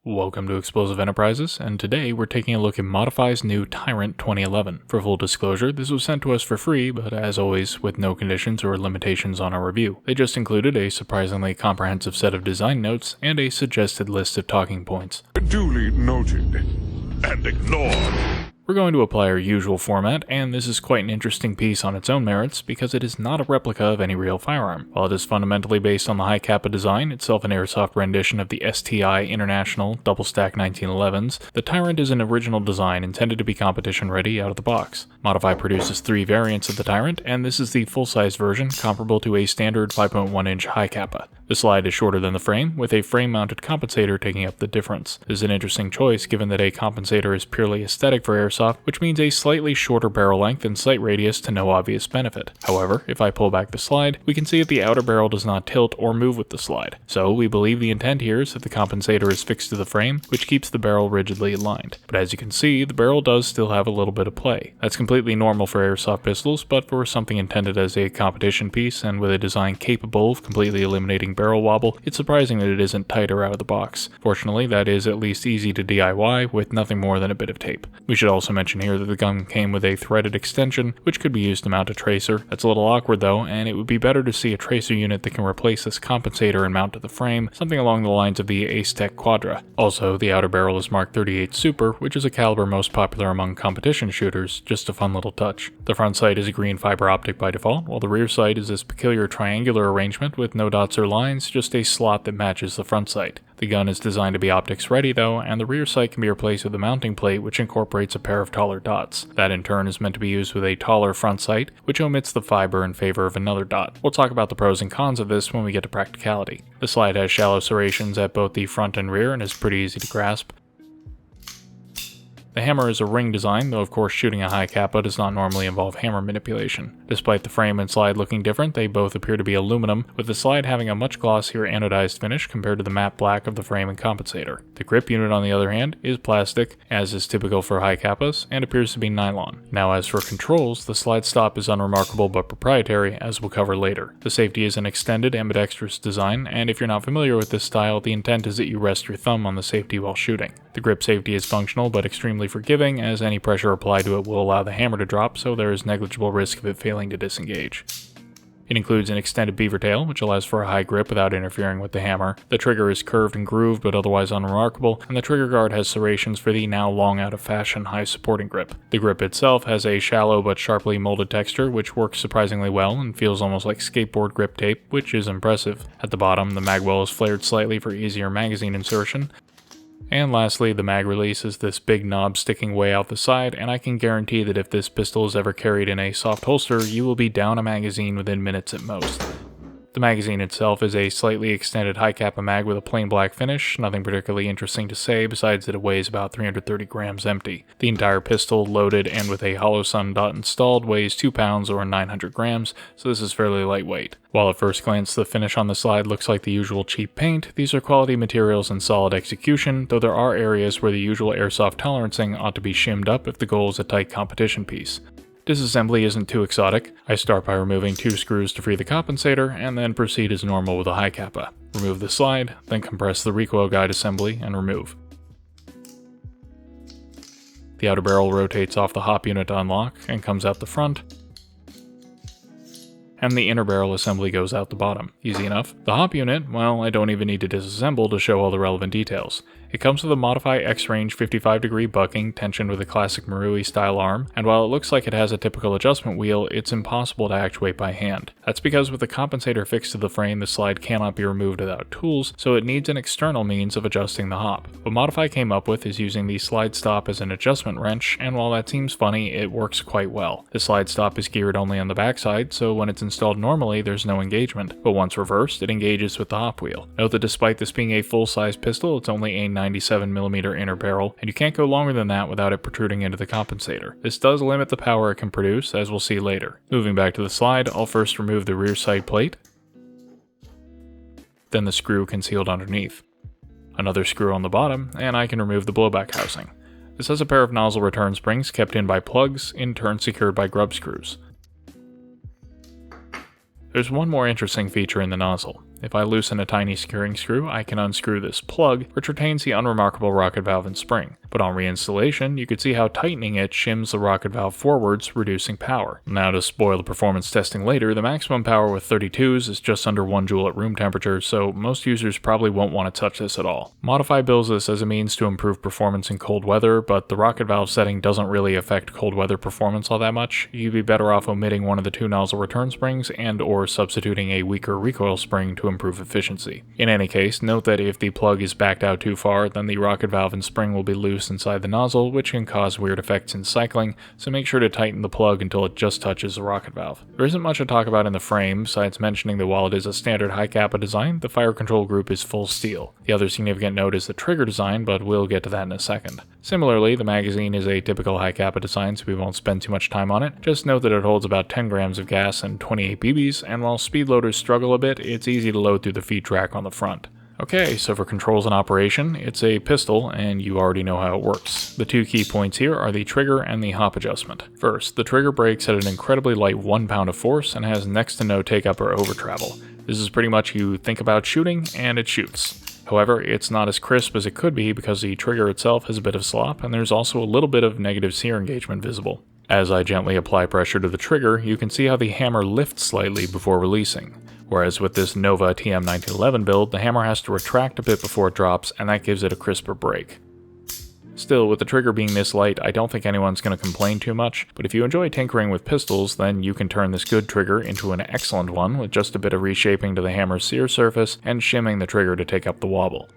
Welcome to Explosive Enterprises, and today we're taking a look at Modify's new Tyrant 2011. For full disclosure, this was sent to us for free, but as always, with no conditions or limitations on our review. They just included a surprisingly comprehensive set of design notes and a suggested list of talking points. Duly noted and ignored. We're going to apply our usual format, and this is quite an interesting piece on its own merits because it is not a replica of any real firearm. While it is fundamentally based on the Hi-Capa design, itself an airsoft rendition of the STI International double-stack 1911s, the Tyrant is an original design intended to be competition ready out of the box. Modify produces 3 variants of the Tyrant, and this is the full-size version comparable to a standard 5.1-inch Hi-Capa. The slide is shorter than the frame, with a frame-mounted compensator taking up the difference. This is an interesting choice given that a compensator is purely aesthetic for airsoft, which means a slightly shorter barrel length and sight radius to no obvious benefit. However, if I pull back the slide, we can see that the outer barrel does not tilt or move with the slide. So we believe the intent here is that the compensator is fixed to the frame, which keeps the barrel rigidly aligned. But as you can see, the barrel does still have a little bit of play. That's completely normal for airsoft pistols, but for something intended as a competition piece and with a design capable of completely eliminating barrel wobble, it's surprising that it isn't tighter out of the box. Fortunately, that is at least easy to DIY with nothing more than a bit of tape. We should also mention here that the gun came with a threaded extension, which could be used to mount a tracer. That's a little awkward though, and it would be better to see a tracer unit that can replace this compensator and mount to the frame, something along the lines of the Ace-Tech Quadra. Also, the outer barrel is marked 38 Super, which is a caliber most popular among competition shooters, just a fun little touch. The front sight is a green fiber optic by default, while the rear sight is this peculiar triangular arrangement with no dots or lines, just a slot that matches the front sight. The gun is designed to be optics ready though, and the rear sight can be replaced with a mounting plate which incorporates a pair of taller dots. That in turn is meant to be used with a taller front sight, which omits the fiber in favor of another dot. We'll talk about the pros and cons of this when we get to practicality. The slide has shallow serrations at both the front and rear and is pretty easy to grasp. The hammer is a ring design, though of course shooting a Hi-Capa does not normally involve hammer manipulation. Despite the frame and slide looking different, they both appear to be aluminum, with the slide having a much glossier anodized finish compared to the matte black of the frame and compensator. The grip unit on the other hand is plastic, as is typical for Hi-Capas, and appears to be nylon. Now as for controls, the slide stop is unremarkable but proprietary, as we'll cover later. The safety is an extended ambidextrous design, and if you're not familiar with this style, the intent is that you rest your thumb on the safety while shooting. The grip safety is functional but extremely forgiving, as any pressure applied to it will allow the hammer to drop, so there is negligible risk of it failing to disengage. It includes an extended beaver tail, which allows for a high grip without interfering with the hammer. The trigger is curved and grooved, but otherwise unremarkable, and the trigger guard has serrations for the now long out of fashion high supporting grip. The grip itself has a shallow but sharply molded texture, which works surprisingly well and feels almost like skateboard grip tape, which is impressive. At the bottom, the magwell is flared slightly for easier magazine insertion. And lastly, the mag release is this big knob sticking way out the side, and I can guarantee that if this pistol is ever carried in a soft holster, you will be down a magazine within minutes at most. The magazine itself is a slightly extended Hi-Capa mag with a plain black finish, nothing particularly interesting to say besides that it weighs about 330 grams empty. The entire pistol, loaded and with a hollow sun dot installed, weighs 2 pounds or 900 grams, so this is fairly lightweight. While at first glance the finish on the slide looks like the usual cheap paint, these are quality materials and solid execution, though there are areas where the usual airsoft tolerancing ought to be shimmed up if the goal is a tight competition piece. Disassembly isn't too exotic. I start by removing 2 screws to free the compensator, and then proceed as normal with a Hi-Capa. Remove the slide, then compress the recoil guide assembly and remove. The outer barrel rotates off the hop unit to unlock and comes out the front, and the inner barrel assembly goes out the bottom. Easy enough. The hop unit, well, I don't even need to disassemble to show all the relevant details. It comes with a Modify X-Range 55-degree bucking tensioned with a classic Marui style arm, and while it looks like it has a typical adjustment wheel, it's impossible to actuate by hand. That's because with the compensator fixed to the frame, the slide cannot be removed without tools, so it needs an external means of adjusting the hop. What Modify came up with is using the slide stop as an adjustment wrench, and while that seems funny, it works quite well. The slide stop is geared only on the backside, so when it's installed normally, there's no engagement, but once reversed, it engages with the hop wheel. Note that despite this being a full-size pistol, it's only a 97mm inner barrel, and you can't go longer than that without it protruding into the compensator. This does limit the power it can produce, as we'll see later. Moving back to the slide, I'll first remove the rear sight plate, then the screw concealed underneath. Another screw on the bottom, and I can remove the blowback housing. This has a pair of nozzle return springs kept in by plugs, in turn secured by grub screws. There's one more interesting feature in the nozzle. If I loosen a tiny securing screw, I can unscrew this plug, which retains the unremarkable rocket valve and spring. But on reinstallation, you can see how tightening it shims the rocket valve forwards, reducing power. Now, to spoil the performance testing later, the maximum power with 32s is just under 1 joule at room temperature, so most users probably won't want to touch this at all. Modify bills this as a means to improve performance in cold weather, but the rocket valve setting doesn't really affect cold weather performance all that much. You'd be better off omitting one of the 2 nozzle return springs and or substituting a weaker recoil spring to improve efficiency. In any case, note that if the plug is backed out too far, then the rocket valve and spring will be loose inside the nozzle, which can cause weird effects in cycling, so make sure to tighten the plug until it just touches the rocket valve. There isn't much to talk about in the frame, besides mentioning that while it is a standard Hi-Capa design, the fire control group is full steel. The other significant note is the trigger design, but we'll get to that in a second. Similarly, the magazine is a typical Hi-Capa design, so we won't spend too much time on it. Just note that it holds about 10 grams of gas and 28 BBs, and while speed loaders struggle a bit, it's easy to load through the feed track on the front. Okay, so for controls and operation, it's a pistol, and you already know how it works. The 2 key points here are the trigger and the hop adjustment. First, the trigger brakes at an incredibly light 1 pound of force and has next to no take-up or over travel. This is pretty much you think about shooting, and it shoots. However, it's not as crisp as it could be because the trigger itself has a bit of slop, and there's also a little bit of negative sear engagement visible. As I gently apply pressure to the trigger, you can see how the hammer lifts slightly before releasing. Whereas with this Nova TM1911 build, the hammer has to retract a bit before it drops, and that gives it a crisper break. Still, with the trigger being this light, I don't think anyone's going to complain too much, but if you enjoy tinkering with pistols, then you can turn this good trigger into an excellent one with just a bit of reshaping to the hammer's sear surface and shimming the trigger to take up the wobble.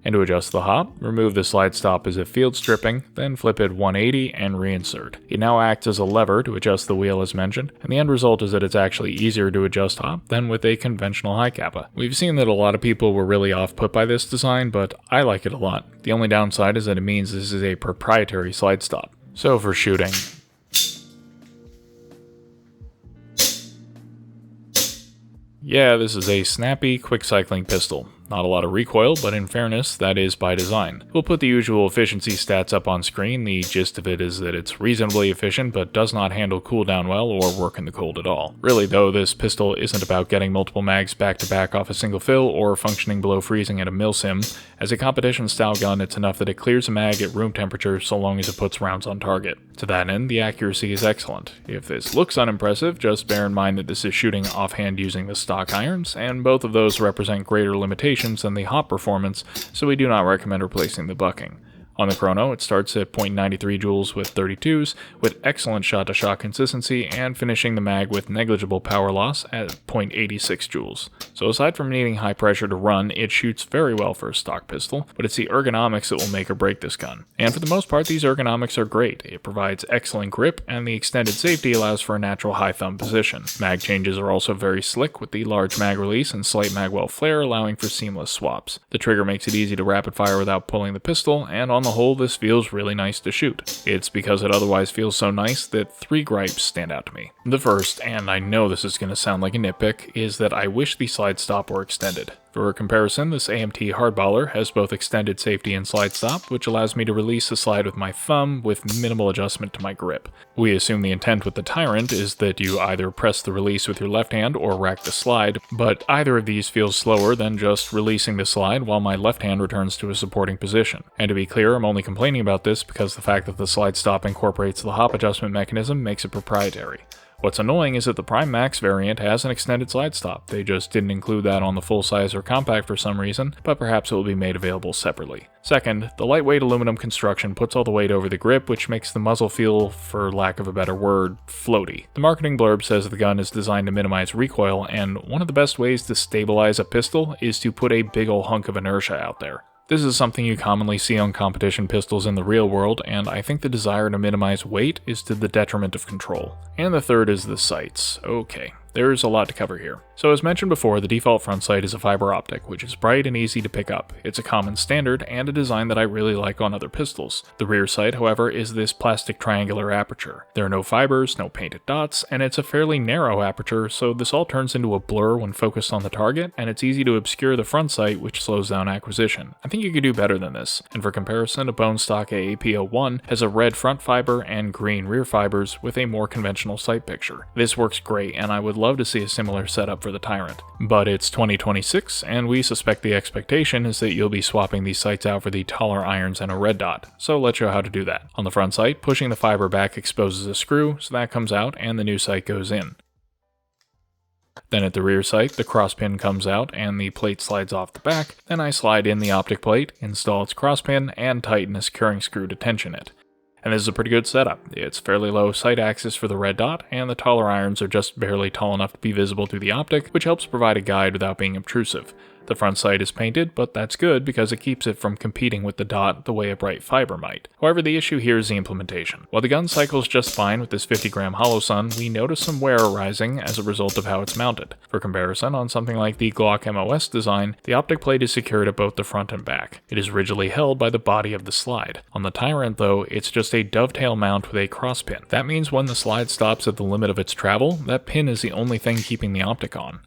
And to adjust the hop, remove the slide stop as if field stripping, then flip it 180 and reinsert. It now acts as a lever to adjust the wheel as mentioned, and the end result is that it's actually easier to adjust hop than with a conventional Hi-Capa. We've seen that a lot of people were really off-put by this design, but I like it a lot. The only downside is that it means this is a proprietary slide stop. So for shooting, yeah, this is a snappy, quick cycling pistol. Not a lot of recoil, but in fairness, that is by design. We'll put the usual efficiency stats up on screen. The gist of it is that it's reasonably efficient, but does not handle cooldown well or work in the cold at all. Really though, this pistol isn't about getting multiple mags back to back off a single fill or functioning below freezing at a milsim. As a competition style gun, it's enough that it clears a mag at room temperature so long as it puts rounds on target. To that end, the accuracy is excellent. If this looks unimpressive, just bear in mind that this is shooting offhand using the stock irons, and both of those represent greater limitations than the hop performance, so we do not recommend replacing the bucking. On the chrono, it starts at 0.93 joules with 32s, with excellent shot-to-shot consistency, and finishing the mag with negligible power loss at 0.86 joules. So aside from needing high pressure to run, it shoots very well for a stock pistol, but it's the ergonomics that will make or break this gun. And for the most part, these ergonomics are great. It provides excellent grip, and the extended safety allows for a natural high thumb position. Mag changes are also very slick, with the large mag release and slight magwell flare allowing for seamless swaps. The trigger makes it easy to rapid fire without pulling the pistol, and on the whole, this feels really nice to shoot. It's because it otherwise feels so nice that 3 gripes stand out to me. The first, and I know this is going to sound like a nitpick, is that I wish the slide stop were extended. For comparison, this AMT hardballer has both extended safety and slide stop, which allows me to release the slide with my thumb with minimal adjustment to my grip. We assume the intent with the Tyrant is that you either press the release with your left hand or rack the slide, but either of these feels slower than just releasing the slide while my left hand returns to a supporting position. And to be clear, I'm only complaining about this because the fact that the slide stop incorporates the hop adjustment mechanism makes it proprietary. What's annoying is that the Prime Max variant has an extended slide stop. They just didn't include that on the full size or compact for some reason, but perhaps it will be made available separately. Second, the lightweight aluminum construction puts all the weight over the grip, which makes the muzzle feel, for lack of a better word, floaty. The marketing blurb says the gun is designed to minimize recoil, and one of the best ways to stabilize a pistol is to put a big ol' hunk of inertia out there. This is something you commonly see on competition pistols in the real world, and I think the desire to minimize weight is to the detriment of control. And the third is the sights. Okay, there's a lot to cover here. So as mentioned before, the default front sight is a fiber optic, which is bright and easy to pick up. It's a common standard and a design that I really like on other pistols. The rear sight, however, is this plastic triangular aperture. There are no fibers, no painted dots, and it's a fairly narrow aperture, so this all turns into a blur when focused on the target, and it's easy to obscure the front sight, which slows down acquisition. I think you could do better than this, and for comparison, a bone stock AAP01 has a red front fiber and green rear fibers with a more conventional sight picture. This works great, and I would love to see a similar setup for the Tyrant. But it's 2026, and we suspect the expectation is that you'll be swapping these sights out for the taller irons and a red dot, so let's show how to do that. On the front sight, pushing the fiber back exposes a screw, so that comes out and the new sight goes in. Then at the rear sight, the cross pin comes out and the plate slides off the back. Then I slide in the optic plate, install its cross pin, and tighten a securing screw to tension it. And this is a pretty good setup. It's fairly low sight axis for the red dot, and the taller irons are just barely tall enough to be visible through the optic, which helps provide a guide without being obtrusive. The front sight is painted, but that's good because it keeps it from competing with the dot the way a bright fiber might. However, the issue here is the implementation. While the gun cycles just fine with this 50-gram holosun, we notice some wear arising as a result of how it's mounted. For comparison, on something like the Glock MOS design, the optic plate is secured at both the front and back. It is rigidly held by the body of the slide. On the Tyrant, though, it's just a dovetail mount with a cross pin. That means when the slide stops at the limit of its travel, that pin is the only thing keeping the optic on.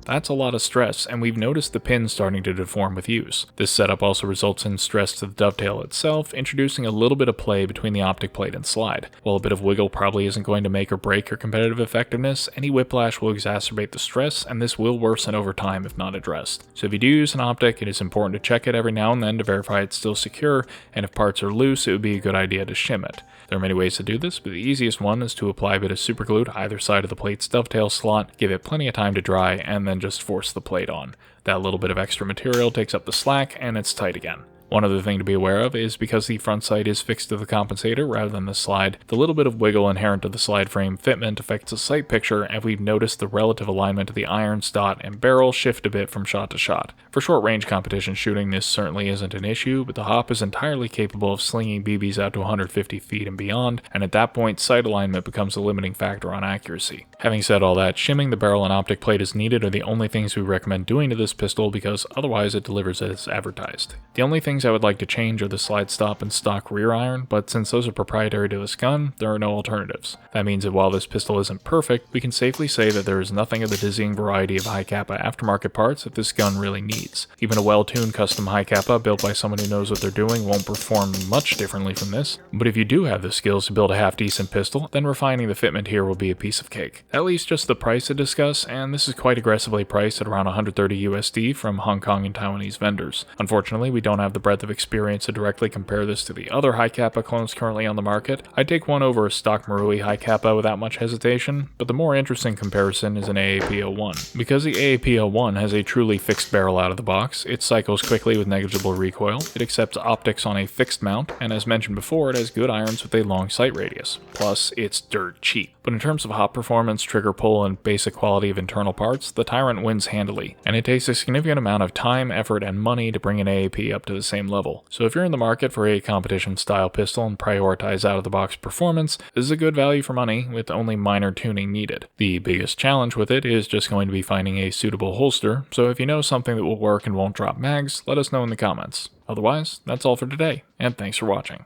That's a lot of stress, and we've noticed the pin starting to deform with use. This setup also results in stress to the dovetail itself, introducing a little bit of play between the optic plate and slide. While a bit of wiggle probably isn't going to make or break your competitive effectiveness, any whiplash will exacerbate the stress, and this will worsen over time if not addressed. So if you do use an optic, it is important to check it every now and then to verify it's still secure, and if parts are loose, it would be a good idea to shim it. There are many ways to do this, but the easiest one is to apply a bit of superglue to either side of the plate's dovetail slot, give it plenty of time to dry, and then just force the plate on. That little bit of extra material takes up the slack, and it's tight again. One other thing to be aware of is because the front sight is fixed to the compensator rather than the slide, the little bit of wiggle inherent to the slide frame fitment affects the sight picture, and we've noticed the relative alignment of the irons, dot, and barrel shift a bit from shot to shot. For short-range competition shooting, this certainly isn't an issue, but the Hop is entirely capable of slinging BBs out to 150 feet and beyond, and at that point, sight alignment becomes a limiting factor on accuracy. Having said all that, shimming the barrel and optic plate as needed are the only things we recommend doing to this pistol because otherwise it delivers as advertised. The only things I would like to change are the slide stop and stock rear iron, but since those are proprietary to this gun, there are no alternatives. That means that while this pistol isn't perfect, we can safely say that there is nothing of the dizzying variety of Hi-Capa aftermarket parts that this gun really needs. Even a well-tuned custom Hi-Capa built by someone who knows what they're doing won't perform much differently from this, but if you do have the skills to build a half-decent pistol, then refining the fitment here will be a piece of cake. That leaves just the price to discuss, and this is quite aggressively priced at around 130 USD from Hong Kong and Taiwanese vendors. Unfortunately, we don't have the breadth of experience to directly compare this to the other Hi-Capa clones currently on the market. I'd take one over a stock Marui Hi-Capa without much hesitation, but the more interesting comparison is an AAP-01. Because the AAP-01 has a truly fixed barrel out of the box, it cycles quickly with negligible recoil, it accepts optics on a fixed mount, and as mentioned before, it has good irons with a long sight radius. Plus, it's dirt cheap. But in terms of hop performance, trigger pull, and basic quality of internal parts, the Tyrant wins handily, and it takes a significant amount of time, effort, and money to bring an AAP up to the same level. So if you're in the market for a competition-style pistol and prioritize out-of-the-box performance, this is a good value for money with only minor tuning needed. The biggest challenge with it is just going to be finding a suitable holster, so if you know something that will work and won't drop mags, let us know in the comments. Otherwise, that's all for today, and thanks for watching.